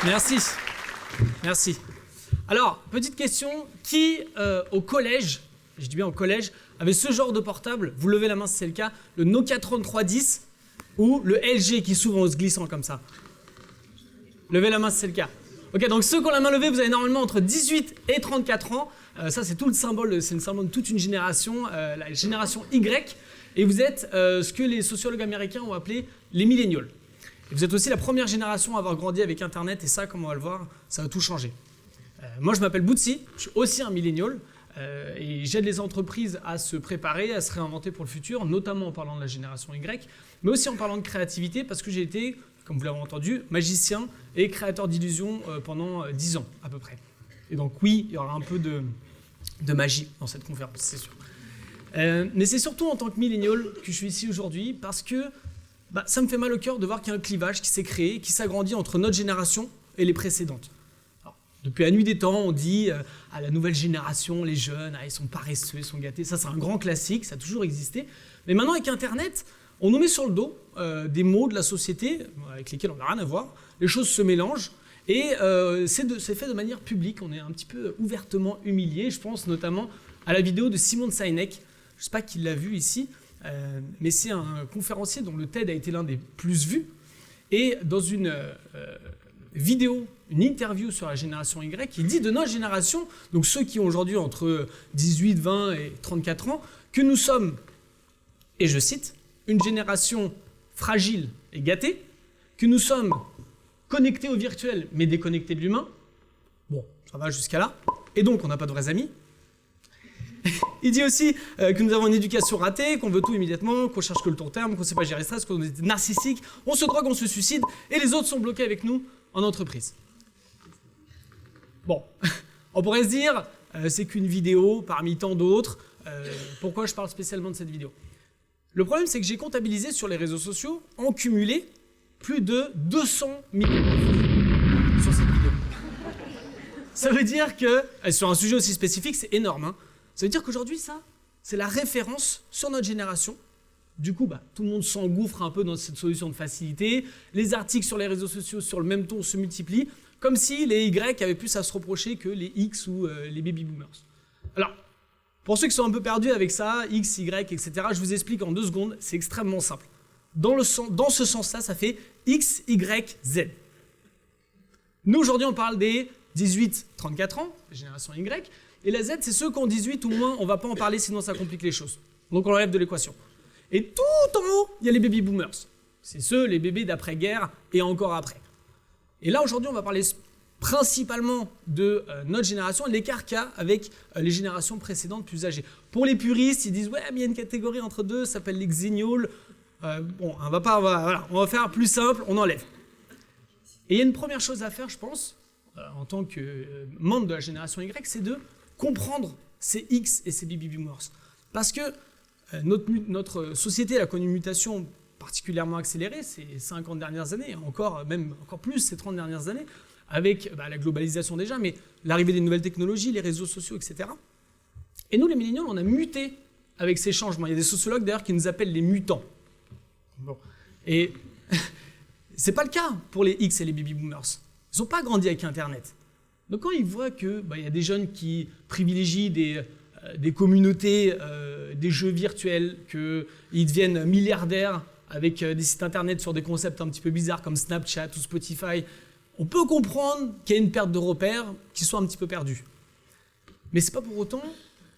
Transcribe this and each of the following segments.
Merci. Merci. Alors, petite question, qui au collège, je dis bien au collège, avait ce genre de portable, vous levez la main si c'est le cas, le Nokia 3310 ou le LG qui s'ouvre en se glissant comme ça? Levez la main si c'est le cas. Ok, donc ceux qui ont la main levée, vous avez normalement entre 18 et 34 ans. Ça, c'est tout le symbole, c'est le symbole de toute une génération, la génération Y. Et vous êtes ce que les sociologues américains ont appelé les millennials. Et vous êtes aussi la première génération à avoir grandi avec Internet, et ça, comme on va le voir, ça va tout changer. Moi, je m'appelle Boutsi, je suis aussi un millennial, et j'aide les entreprises à se préparer, à se réinventer pour le futur, notamment en parlant de la génération Y, mais aussi en parlant de créativité, parce que j'ai été, comme vous l'avez entendu, magicien et créateur d'illusions pendant 10 ans, à peu près. Et donc oui, il y aura un peu de magie dans cette conférence, c'est sûr. Mais c'est surtout en tant que millennial que je suis ici aujourd'hui, parce que ça me fait mal au cœur de voir qu'il y a un clivage qui s'est créé, qui s'agrandit entre notre génération et les précédentes. Alors, depuis la nuit des temps, on dit à la nouvelle génération, les jeunes, ils sont paresseux, ils sont gâtés. Ça, c'est un grand classique, ça a toujours existé. Mais maintenant, avec Internet, on nous met sur le dos des mots de la société avec lesquels on n'a rien à voir. Les choses se mélangent et c'est fait de manière publique. On est un petit peu ouvertement humilié. Je pense notamment à la vidéo de Simon Sinek. Je ne sais pas qui l'a vu ici. Mais c'est un conférencier dont le TED a été l'un des plus vus. Et dans une vidéo, une interview sur la génération Y, il dit de notre génération, donc ceux qui ont aujourd'hui entre 18, 20 et 34 ans, que nous sommes, et je cite, une génération fragile et gâtée, que nous sommes connectés au virtuel mais déconnectés de l'humain. Bon, ça va jusqu'à là. Et donc, on n'a pas de vrais amis. Il dit aussi que nous avons une éducation ratée, qu'on veut tout immédiatement, qu'on cherche que le long terme, qu'on ne sait pas gérer le stress, qu'on est narcissique, on se drogue, on se suicide, et les autres sont bloqués avec nous en entreprise. Bon, on pourrait se dire, c'est qu'une vidéo parmi tant d'autres. Pourquoi je parle spécialement de cette vidéo? Le problème, c'est que j'ai comptabilisé sur les réseaux sociaux, en cumulé, plus de 200 millions de vues sur cette vidéo. Ça veut dire que, sur un sujet aussi spécifique, c'est énorme, hein. Ça veut dire qu'aujourd'hui, ça, c'est la référence sur notre génération. Du coup, tout le monde s'engouffre un peu dans cette solution de facilité. Les articles sur les réseaux sociaux sur le même ton se multiplient, comme si les Y avaient plus à se reprocher que les X ou les baby boomers. Alors, pour ceux qui sont un peu perdus avec ça, X, Y, etc., je vous explique en 2 secondes, c'est extrêmement simple. Dans ce sens-là, ça fait X, Y, Z. Nous, aujourd'hui, on parle des 18-34 ans, la génération Y, et la Z, c'est ceux qui ont 18 ou moins, on ne va pas en parler sinon ça complique les choses. Donc on l'enlève de l'équation. Et tout en haut, il y a les baby boomers. C'est ceux, les bébés d'après-guerre et encore après. Et là, aujourd'hui, on va parler principalement de notre génération, l'écart qu'il y a avec les générations précédentes plus âgées. Pour les puristes, ils disent « Ouais, mais il y a une catégorie entre deux, ça s'appelle les xennials. » Bon, on va faire plus simple, on enlève. Et il y a une première chose à faire, je pense, en tant que membre de la génération Y, c'est de comprendre ces X et ces baby boomers. Parce que notre société a connu une mutation particulièrement accélérée ces 50 dernières années, encore plus ces 30 dernières années, avec la globalisation déjà, mais l'arrivée des nouvelles technologies, les réseaux sociaux, etc. Et nous, les milléniaux, on a muté avec ces changements. Il y a des sociologues d'ailleurs qui nous appellent les mutants. Bon. Et c'est pas le cas pour les X et les baby boomers. Ils n'ont pas grandi avec Internet. Donc quand ils voient qu'il y a des jeunes qui privilégient des communautés, des jeux virtuels, qu'ils deviennent milliardaires avec des sites Internet sur des concepts un petit peu bizarres comme Snapchat ou Spotify, on peut comprendre qu'il y a une perte de repères, qu'ils soient un petit peu perdus. Mais ce n'est pas pour autant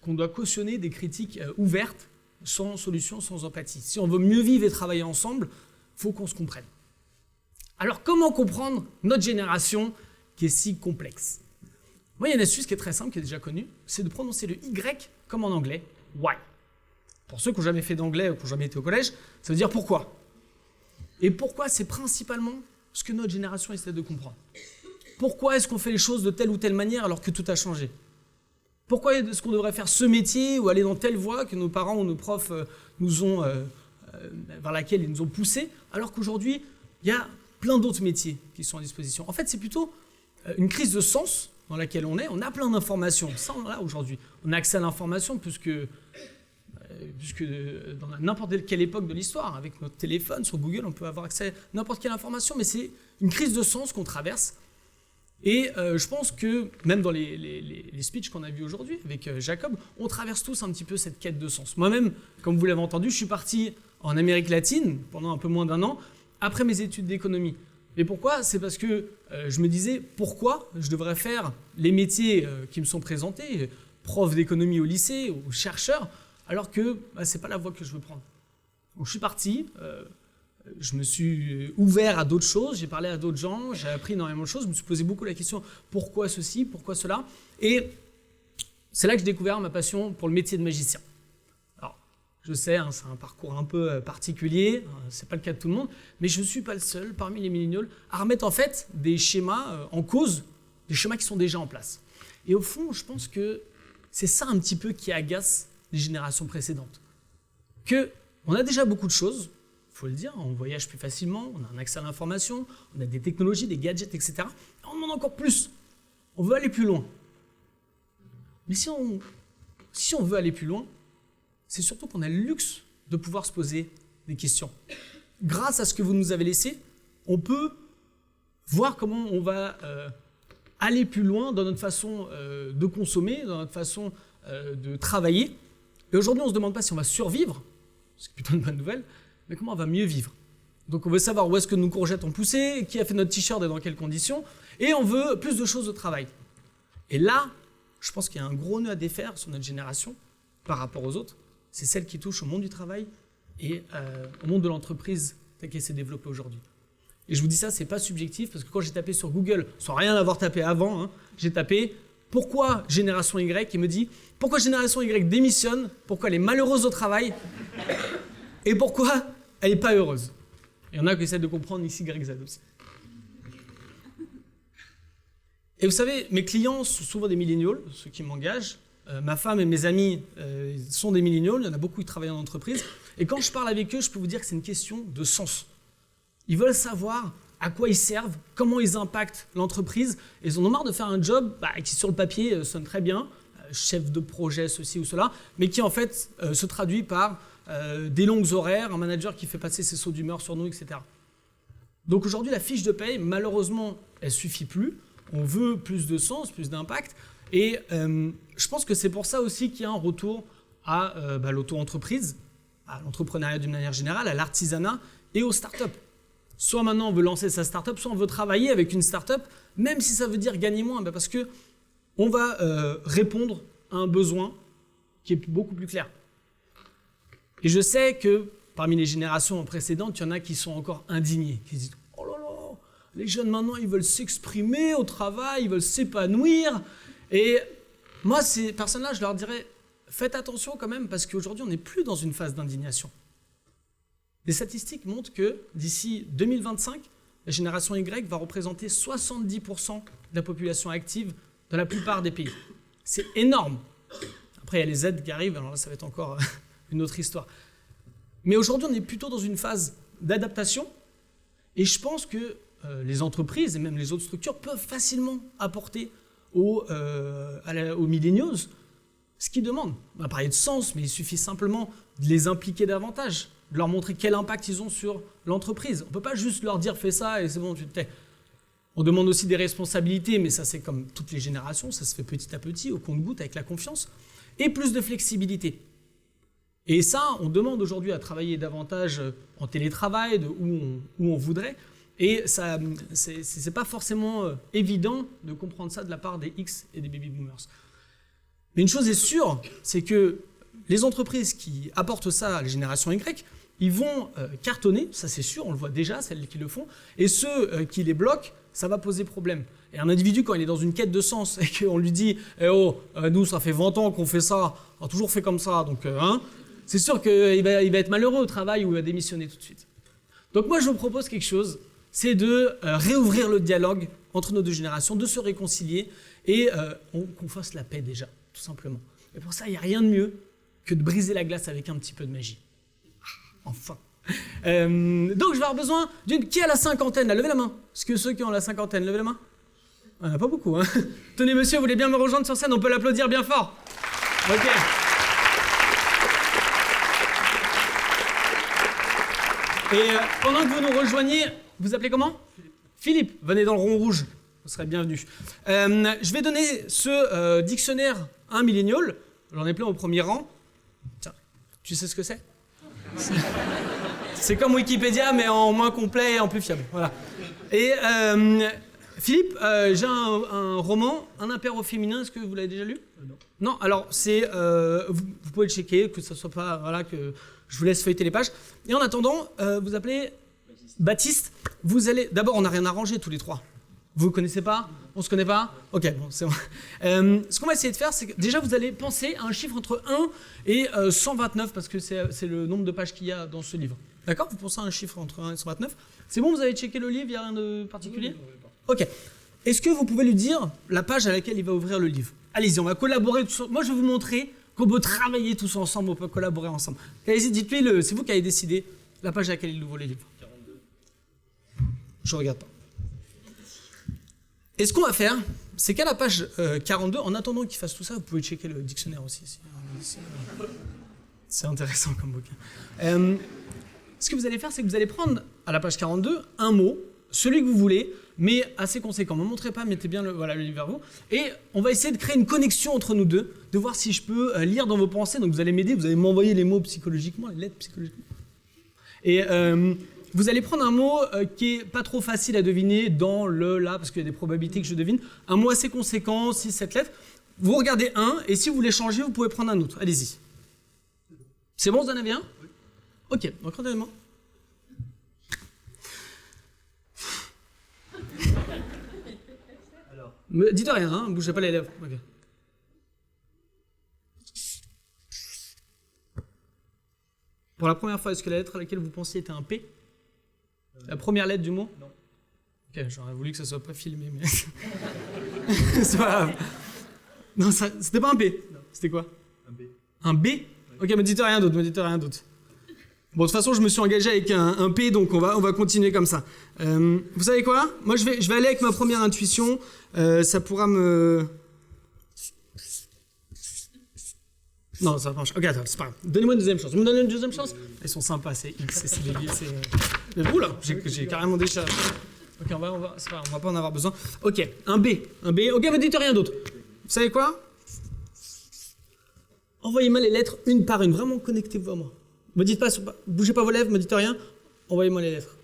qu'on doit cautionner des critiques ouvertes, sans solution, sans empathie. Si on veut mieux vivre et travailler ensemble, il faut qu'on se comprenne. Alors comment comprendre notre génération qui est si complexe? Moi, il y a une astuce qui est très simple, qui est déjà connue, c'est de prononcer le Y comme en anglais, why. Pour ceux qui n'ont jamais fait d'anglais ou qui n'ont jamais été au collège, ça veut dire pourquoi. Et pourquoi, c'est principalement ce que notre génération essaie de comprendre. Pourquoi est-ce qu'on fait les choses de telle ou telle manière alors que tout a changé? Pourquoi est-ce qu'on devrait faire ce métier ou aller dans telle voie que nos parents ou nos profs vers laquelle ils nous ont poussés, alors qu'aujourd'hui, il y a plein d'autres métiers qui sont à disposition. En fait, c'est plutôt une crise de sens dans laquelle on est, on a plein d'informations. Ça, on l'a aujourd'hui. On a accès à l'information puisque dans n'importe quelle époque de l'histoire, avec notre téléphone, sur Google, on peut avoir accès à n'importe quelle information, mais c'est une crise de sens qu'on traverse. Et je pense que, même dans les speeches qu'on a vus aujourd'hui avec Jacob, on traverse tous un petit peu cette quête de sens. Moi-même, comme vous l'avez entendu, je suis parti en Amérique latine pendant un peu moins d'1 an, après mes études d'économie. Et pourquoi? C'est parce que je me disais, pourquoi je devrais faire les métiers qui me sont présentés, prof d'économie au lycée ou chercheur, alors que ce n'est pas la voie que je veux prendre. Donc je suis parti, je me suis ouvert à d'autres choses, j'ai parlé à d'autres gens, j'ai appris énormément de choses, je me suis posé beaucoup la question, pourquoi ceci, pourquoi cela? Et c'est là que j'ai découvert ma passion pour le métier de magicien. Alors, je sais, c'est un parcours un peu particulier, c'est pas le cas de tout le monde, mais je ne suis pas le seul parmi les milléniaux à remettre en fait des schémas en cause, des schémas qui sont déjà en place. Et au fond, je pense que c'est ça un petit peu qui agace les générations précédentes. On a déjà beaucoup de choses, il faut le dire, on voyage plus facilement, on a un accès à l'information, on a des technologies, des gadgets, etc. Et on demande encore plus. On veut aller plus loin. Mais si on veut aller plus loin, c'est surtout qu'on a le luxe de pouvoir se poser des questions. Grâce à ce que vous nous avez laissé, on peut voir comment on va aller plus loin dans notre façon de consommer, dans notre façon de travailler. Et aujourd'hui, on ne se demande pas si on va survivre, c'est plutôt une bonne nouvelle, mais comment on va mieux vivre. Donc on veut savoir où est-ce que nos courgettes ont poussé, qui a fait notre t-shirt et dans quelles conditions, et on veut plus de choses au travail. Et là, je pense qu'il y a un gros nœud à défaire sur notre génération par rapport aux autres, c'est celle qui touche au monde du travail et au monde de l'entreprise tel qu'elle s'est développée aujourd'hui. Et je vous dis ça, c'est pas subjectif, parce que quand j'ai tapé sur Google, sans rien avoir tapé avant, j'ai tapé « Pourquoi Génération Y ?» et me dit « Pourquoi Génération Y démissionne ? Pourquoi elle est malheureuse au travail ? Et pourquoi elle n'est pas heureuse ?» Il y en a qui essaient de comprendre ici YZ aussi. Et vous savez, mes clients sont souvent des milléniaux, ceux qui m'engagent. Ma femme et mes amis sont des milléniaux, il y en a beaucoup qui travaillent en entreprise. Et quand je parle avec eux, je peux vous dire que c'est une question de sens. Ils veulent savoir à quoi ils servent, comment ils impactent l'entreprise. Et ils en ont marre de faire un job qui, sur le papier, sonne très bien, chef de projet, ceci ou cela, mais qui, en fait, se traduit par des longues horaires, un manager qui fait passer ses sauts d'humeur sur nous, etc. Donc aujourd'hui, la fiche de paye, malheureusement, elle ne suffit plus. On veut plus de sens, plus d'impact. Et je pense que c'est pour ça aussi qu'il y a un retour à l'auto-entreprise, à l'entrepreneuriat d'une manière générale, à l'artisanat et aux startups. Soit maintenant on veut lancer sa startup, soit on veut travailler avec une startup, même si ça veut dire gagner moins, parce qu'on va répondre à un besoin qui est beaucoup plus clair. Et je sais que parmi les générations précédentes, il y en a qui sont encore indignés, qui se disent « Oh là là, les jeunes maintenant, ils veulent s'exprimer au travail, ils veulent s'épanouir. » Et moi, ces personnes-là, je leur dirais « Faites attention quand même, parce qu'aujourd'hui, on n'est plus dans une phase d'indignation. » Les statistiques montrent que d'ici 2025, la génération Y va représenter 70% de la population active dans la plupart des pays. C'est énorme. Après, il y a les Z qui arrivent, alors là, ça va être encore une autre histoire. Mais aujourd'hui, on est plutôt dans une phase d'adaptation et je pense que les entreprises et même les autres structures peuvent facilement apporter aux millennials ce qu'ils demandent. On va parler de sens, mais il suffit simplement de les impliquer davantage, de leur montrer quel impact ils ont sur l'entreprise. On ne peut pas juste leur dire « fais ça et c'est bon, tu te tais ». On demande aussi des responsabilités, mais ça c'est comme toutes les générations, ça se fait petit à petit, au compte-gouttes, avec la confiance, et plus de flexibilité. Et ça, on demande aujourd'hui à travailler davantage en télétravail, de où on voudrait, et ça, c'est pas forcément évident de comprendre ça de la part des X et des baby boomers. Mais une chose est sûre, c'est que les entreprises qui apportent ça à la génération Y, ils vont cartonner, ça c'est sûr, on le voit déjà, celles qui le font, et ceux qui les bloquent, ça va poser problème. Et un individu, quand il est dans une quête de sens et qu'on lui dit « Eh oh, nous, ça fait 20 ans qu'on fait ça, on a toujours fait comme ça, donc c'est sûr qu'il va être malheureux au travail ou il va démissionner tout de suite. » Donc moi, je vous propose quelque chose, c'est de réouvrir le dialogue entre nos deux générations, de se réconcilier et qu'on fasse la paix déjà, tout simplement. Et pour ça, il n'y a rien de mieux que de briser la glace avec un petit peu de magie. Enfin. Donc je vais avoir besoin d'une... Qui a la cinquantaine là? Levez la main. Est-ce que ceux qui ont la cinquantaine, levez la main. On n'a pas beaucoup, hein. Tenez, monsieur, vous voulez bien me rejoindre sur scène? On peut l'applaudir bien fort. Ok. Et pendant que vous nous rejoignez, vous appelez comment? Philippe. Venez dans le rond rouge, vous serez bienvenu. Je vais donner ce dictionnaire à un millénial. J'en ai plein au premier rang. Tiens, tu sais ce que c'est? C'est comme Wikipédia, mais en moins complet et en plus fiable. Voilà. Et Philippe, j'ai un roman, Un impair au féminin. Est-ce que vous l'avez déjà lu? Non. Non, alors c'est, vous pouvez le checker, que ça soit pas, voilà, que je vous laisse feuilleter les pages. Et en attendant, vous appelez Baptiste. Vous allez, d'abord, on n'a rien arrangé tous les trois. Vous ne connaissez pas? On se connaît pas? Ok, bon, c'est bon. Ce qu'on va essayer de faire, c'est que déjà vous allez penser à un chiffre entre 1 et 129, parce que c'est le nombre de pages qu'il y a dans ce livre. D'accord? Vous pensez à un chiffre entre 1 et 129. C'est bon, vous avez checké le livre, il n'y a rien de particulier? Ok. Est-ce que vous pouvez lui dire la page à laquelle il va ouvrir le livre? Allez-y, on va collaborer tous. Moi, je vais vous montrer qu'on peut travailler tous ensemble, on peut collaborer ensemble. Allez-y, dites-lui, c'est vous qui avez décidé la page à laquelle il ouvre le livre. 42. Je regarde pas. Et ce qu'on va faire, c'est qu'à la page 42, en attendant qu'il fasse tout ça, vous pouvez checker le dictionnaire aussi. C'est intéressant comme bouquin. Ce que vous allez faire, c'est que vous allez prendre à la page 42 un mot, celui que vous voulez, mais assez conséquent. Ne me montrez pas, mettez bien le livre vers vous. Et on va essayer de créer une connexion entre nous deux, de voir si je peux lire dans vos pensées. Donc vous allez m'aider, vous allez m'envoyer les mots psychologiquement, les lettres psychologiquement. Et vous allez prendre un mot qui est pas trop facile à deviner dans le là, parce qu'il y a des probabilités que je devine. Un mot assez conséquent, 6-7 lettres. Vous regardez un, et si vous voulez changer, vous pouvez prendre un autre. Allez-y. C'est bon, vous en avez un? Oui. Ok, donc regardez-moi. Dites rien, hein, bougez pas les lèvres. Okay. Pour la première fois, est-ce que la lettre à laquelle vous pensiez était un P? La première lettre du mot? Non. Ok, j'aurais voulu que ça soit pas filmé, mais... C'est pas grave. Non, c'était pas un P. C'était quoi? Un B. Un B? Ok, me dites rien d'autre, Bon, de toute façon, je me suis engagé avec un P, donc on va continuer comme ça. Vous savez quoi? Moi, je vais aller avec ma première intuition. Ça pourra me... Non, ça marche. Ok, attends, c'est pas grave. Donnez-moi une deuxième chance. Vous me donnez une deuxième chance? Ils sont sympas, c'est X, c'est des c'est... Ouh là, j'ai carrément déjà... Ok, c'est pas grave, on va pas en avoir besoin. Ok, un B. Ok, me dites rien d'autre. Vous savez quoi? Envoyez-moi les lettres une par une. Vraiment, connectez-vous à moi. Me dites pas, bougez pas vos lèvres, me dites rien. Envoyez-moi les lettres.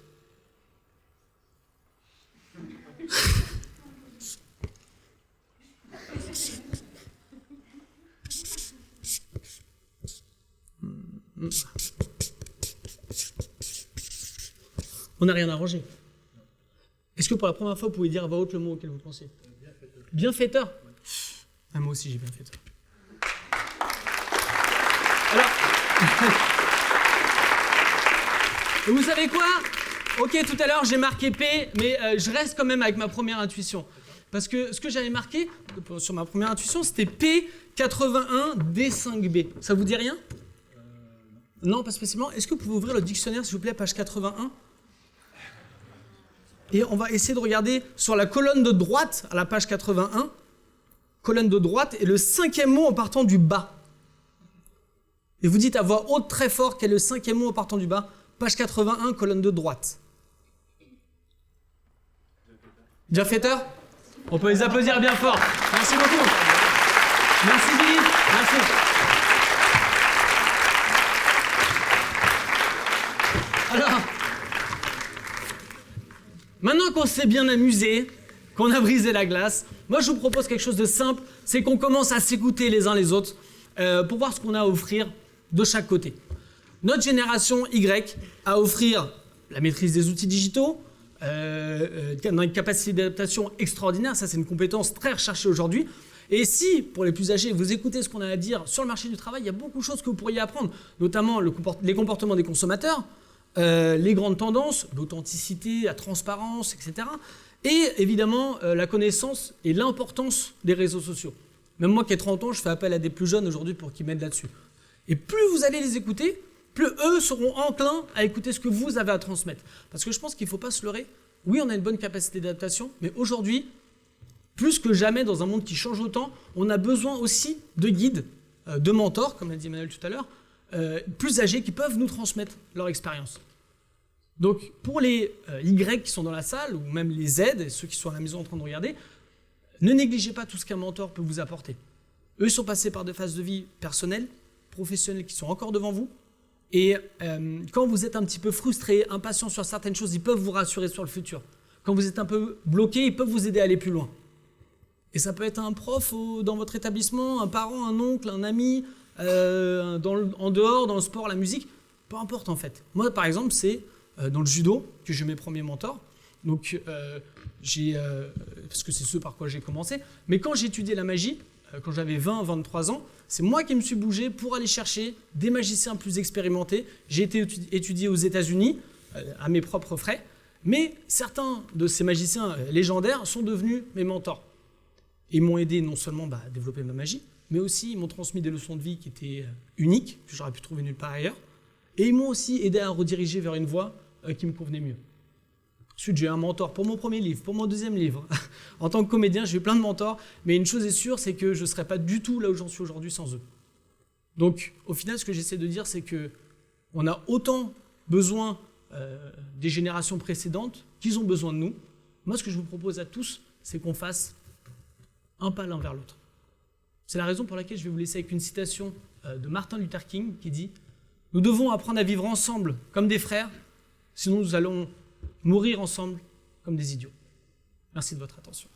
On n'a rien arrangé. Est-ce que pour la première fois, vous pouvez dire à voix haute le mot auquel vous pensez? Bienfaiteur. Bienfaiteur? Ah, moi aussi, j'ai bienfaiteur. Alors, vous savez quoi? Ok, tout à l'heure, j'ai marqué P, mais je reste quand même avec ma première intuition. Parce que ce que j'avais marqué sur ma première intuition, c'était P81D5B. Ça vous dit rien? Non, pas spécialement. Est-ce que vous pouvez ouvrir le dictionnaire, s'il vous plaît, page 81? Et on va essayer de regarder sur la colonne de droite, à la page 81, colonne de droite, et le 5e mot en partant du bas. Et vous dites à voix haute très fort quel est le 5e mot en partant du bas. Page 81, colonne de droite. Bienfaiteur? On peut les applaudir bien fort. Merci beaucoup. Merci Philippe. Merci. Alors, maintenant qu'on s'est bien amusé, qu'on a brisé la glace, moi je vous propose quelque chose de simple, c'est qu'on commence à s'écouter les uns les autres pour voir ce qu'on a à offrir de chaque côté. Notre génération Y a à offrir la maîtrise des outils digitaux, une capacité d'adaptation extraordinaire, ça c'est une compétence très recherchée aujourd'hui. Et si, pour les plus âgés, vous écoutez ce qu'on a à dire sur le marché du travail, il y a beaucoup de choses que vous pourriez apprendre, notamment les comportements des consommateurs, les grandes tendances, l'authenticité, la transparence, etc. Et évidemment, la connaissance et l'importance des réseaux sociaux. Même moi qui ai 30 ans, je fais appel à des plus jeunes aujourd'hui pour qu'ils m'aident là-dessus. Et plus vous allez les écouter, plus eux seront enclins à écouter ce que vous avez à transmettre. Parce que je pense qu'il ne faut pas se leurrer. Oui, on a une bonne capacité d'adaptation, mais aujourd'hui, Plus que jamais, dans un monde qui change autant, on a besoin aussi de guides, de mentors, comme l'a dit Emmanuel tout à l'heure, plus âgés qui peuvent nous transmettre leur expérience. Donc, pour les Y qui sont dans la salle, ou même les Z, et ceux qui sont à la maison en train de regarder, ne négligez pas tout ce qu'un mentor peut vous apporter. Eux sont passés par des phases de vie personnelles, professionnelles qui sont encore devant vous. Et quand vous êtes un petit peu frustré, impatient sur certaines choses, ils peuvent vous rassurer sur le futur. Quand vous êtes un peu bloqué, ils peuvent vous aider à aller plus loin. Et ça peut être un prof dans votre établissement, un parent, un oncle, un ami, en dehors, dans le sport, la musique, peu importe en fait. Moi par exemple, c'est dans le judo que j'ai mes premiers mentors. Donc, parce que c'est ce par quoi j'ai commencé. Mais quand j'ai étudié la magie, quand j'avais 20, 23 ans, c'est moi qui me suis bougé pour aller chercher des magiciens plus expérimentés. J'ai été étudié aux États-Unis à mes propres frais. Mais certains de ces magiciens légendaires sont devenus mes mentors. Ils m'ont aidé non seulement à développer ma magie, mais aussi ils m'ont transmis des leçons de vie qui étaient uniques, que j'aurais pu trouver nulle part ailleurs. Et ils m'ont aussi aidé à rediriger vers une voie qui me convenait mieux. Ensuite, j'ai eu un mentor pour mon premier livre, pour mon deuxième livre. En tant que comédien, j'ai eu plein de mentors, mais une chose est sûre, c'est que je ne serais pas du tout là où j'en suis aujourd'hui sans eux. Donc, au final, ce que j'essaie de dire, c'est qu'on a autant besoin des générations précédentes qu'ils ont besoin de nous. Moi, ce que je vous propose à tous, c'est qu'on fasse un pas l'un vers l'autre. C'est la raison pour laquelle je vais vous laisser avec une citation de Martin Luther King qui dit « Nous devons apprendre à vivre ensemble comme des frères, sinon nous allons mourir ensemble comme des idiots. » Merci de votre attention.